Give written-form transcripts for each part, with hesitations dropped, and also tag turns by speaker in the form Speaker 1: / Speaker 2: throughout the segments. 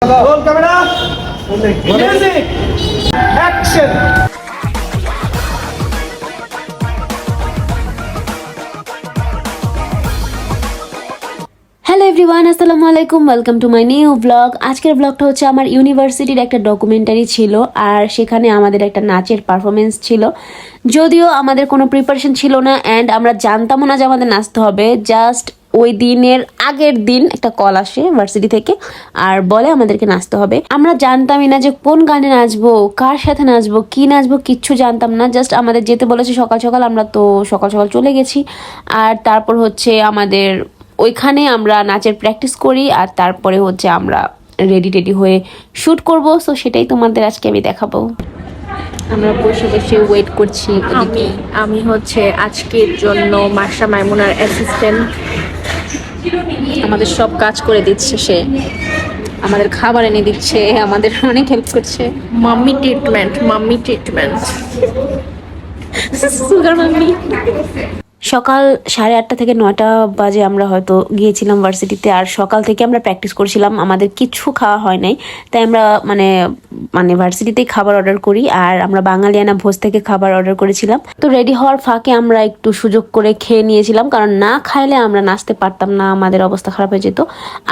Speaker 1: Roll camera. Music. Action.
Speaker 2: Hello everyone, আসসালামু আলাইকুম, welcome to my new blog. আজকের ব্লগটা হচ্ছে আমার ইউনিভার্সিটির একটা ডকুমেন্টারি ছিল, আর সেখানে আমাদের একটা নাচের পারফরমেন্স ছিল। যদিও আমাদের কোনো প্রিপারেশন ছিল না অ্যান্ড আমরা জানতামও না যে আমাদের নাচতে হবে। জাস্ট ওই দিনের আগের দিন একটা কল আসে ভার্সিটি থেকে আর বলে আমাদেরকে নাচতে হবে। আমরা জানতামই না যে কোন গানে নাচবো, কার সাথে নাচবো, কি নাচবো, কিচ্ছু জানতাম না। জাস্ট আমাদের যেতে বলেছে সকাল সকাল, আমরা তো সকাল সকাল চলে গেছি। আর তারপর হচ্ছে আমাদের ওইখানে আমরা নাচের প্র্যাকটিস করি, আর তারপরে হচ্ছে আমরা রেডি হয়ে শ্যুট করব। সো সেটাই তোমাদের আজকে আমি দেখাবো। আমরা বসে বসে ওয়েট করছি।
Speaker 3: আমি হচ্ছে আজকের জন্য মাশা মাইমুনার অ্যাসিস্ট্যান্ট।
Speaker 2: আমাদের সব কাজ করে দিচ্ছে সে, আমাদের খাবার এনে দিচ্ছে, আমাদের অনেক হেল্প করছে।
Speaker 3: Mummy treatment
Speaker 2: sugar mummy. সকাল 8:30 থেকে 9টা বাজে আমরা হয়তো গিয়েছিলাম ভার্সিটিতে। আর সকাল থেকে আমরা প্র্যাকটিস করছিলাম, আমাদের কিছু খাওয়া হয় নাই। তাই আমরা মানে ভার্সিটিতেই খাবার অর্ডার করি, আর আমরা বাঙালিয়ানা ভোজ থেকে খাবার অর্ডার করেছিলাম। তো রেডি হওয়ার ফাঁকে আমরা একটু সুযোগ করে খেয়ে নিয়েছিলাম, কারণ না খাইলে আমরা নাচতে পারতাম না, আমাদের অবস্থা খারাপ হয়ে যেত।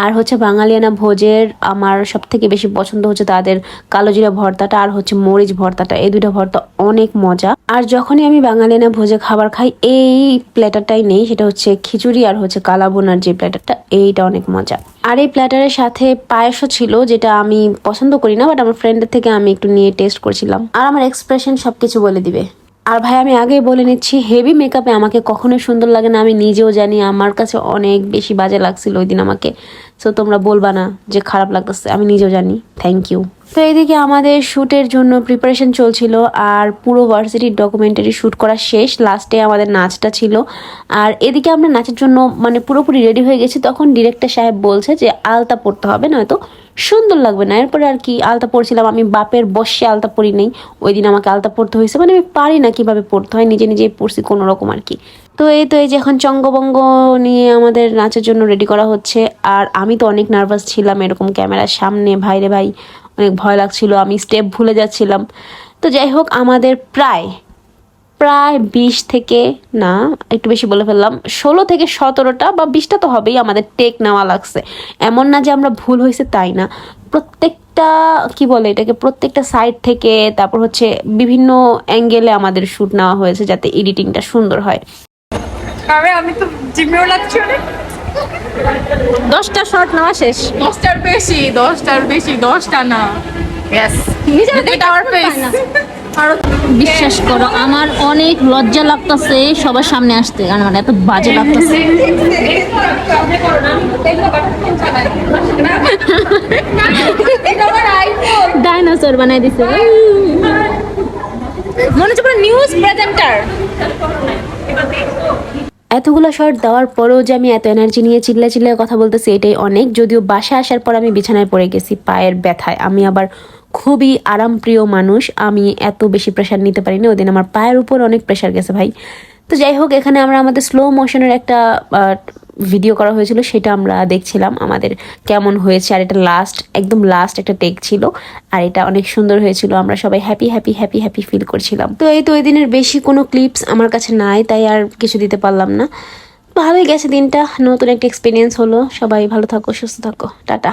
Speaker 2: আর হচ্ছে বাঙালিয়ানা ভোজের আমার সব থেকে বেশি পছন্দ হচ্ছে তাদের কালো জিরা ভর্তাটা আর হচ্ছে মরিচ ভর্তাটা। এই দুইটা ভর্তা অনেক মজা। আর যখনই আমি বাঙালিয়ানা ভোজে খাবার খাই, এই প্ল্যাটারটাই নেই, সেটা হচ্ছে খিচুড়ি আর হচ্ছে কালাবোনার যে প্ল্যাটারটা, এইটা অনেক মজা। আর এই প্ল্যাটারের সাথে পায়েসও ছিল, যেটা আমি পছন্দ করি না, বাট আমার ফ্রেন্ডের থেকে আমি একটু নিয়ে টেস্ট করছিলাম। আর আমার এক্সপ্রেশন সবকিছু বলে দিবে। আর ভাই আমি আগেই বলে নিচ্ছি, হেভি মেকআপে আমাকে কখনোই সুন্দর লাগে না। আমি নিজেও জানি আমার কাছে অনেক বেশি বাজে লাগছিল ওই দিন আমাকে। সো তোমরা বলবা না যে খারাপ লাগতেছে, আমি নিজেও জানি। Thank you. তো এইদিকে আমাদের শ্যুটের জন্য প্রিপারেশন চলছিল, আর পুরো ভার্সিটির ডকুমেন্টারি শ্যুট করা শেষ, লাস্টে আমাদের নাচটা ছিল। আর এদিকে আমরা নাচের জন্য পুরোপুরি রেডি হয়ে গেছি। তখন ডিরেক্টর সাহেব বলছে যে আলতা পরতে হবে, নয়তো সুন্দর লাগবে না। এরপরে আর কি আলতা পরছিলাম। আমি বাপের বসে আলতা পরি নেই, ওই দিন আমাকে আলতা পরতে হয়েছে। আমি পারি না কিভাবে পরতে হয়, নিজেই পরছি কোনো রকম আর কি। তো এই যে এখন চঙ্গবঙ্গ নিয়ে আমাদের নাচের জন্য রেডি করা হচ্ছে। আর আমি তো অনেক নার্ভাস ছিলাম এরকম ক্যামেরার সামনে, ভাইরে ভাই অনেক ভয় লাগছিল, আমি স্টেপ ভুলে যাচ্ছিলাম। তো যাই হোক, আমাদের প্রায় 20 থেকে না, একটু বেশি বলে ফেললাম, 16 থেকে 17টা বা 20টা তো হবেই আমাদের টেক নেওয়া লাগছে। এমন না যে আমরা ভুল হয়েছে তাই না, প্রত্যেকটা কি বলে এটাকে, প্রত্যেকটা সাইড থেকে, তারপর হচ্ছে বিভিন্ন অ্যাঙ্গেলে আমাদের শ্যুট নেওয়া হয়েছে যাতে এডিটিংটা সুন্দর হয়।
Speaker 3: আমি তো জিমেও লাগছে অনেক।
Speaker 2: 10টা শট নেওয়া শেষ।
Speaker 3: 10টার বেশি 10টা না। ইয়েস,
Speaker 2: বিশ্বাস করো আমার অনেক লজ্জা লাগতেছে সবার সামনে আসতে, কারণ আমার এত বাজে লাগতেছে। ডাইনোসর বানাই দিছে, মনে হচ্ছে পুরো নিউজ প্রেজেন্টার। এতগুলো শর্ট দেওয়ার পরেও যে আমি এত এনার্জি নিয়ে চিল্লায় কথা বলতেছি, এটাই অনেক। যদিও বাসায় আসার পর আমি বিছানায় পড়ে গেছি পায়ের ব্যথায়। আমি আবার খুবই আরামপ্রিয় মানুষ, আমি এত বেশি প্রেশার নিতে পারি না। ওদিন আমার পায়ের উপর অনেক প্রেশার গেছে ভাই। তো যাই হোক, এখানে আমরা আমাদের স্লো মোশনের একটা ভিডিও করা হয়েছিল, সেটা আমরা দেখছিলাম আমাদের কেমন হয়েছে। আর এটা একদম লাস্ট একটা টেক ছিল, আর এটা অনেক সুন্দর হয়েছিল। আমরা সবাই হ্যাপি ফিল করছিলাম। তো এই তো ওই দিনের বেশি কোনো ক্লিপস আমার কাছে নাই, তাই আর কিছু দিতে পারলাম না। ভালোই গেছে দিনটা, নতুন একটা এক্সপিরিয়েন্স হলো। সবাই ভালো থাকো, সুস্থ থাকো, টাটা।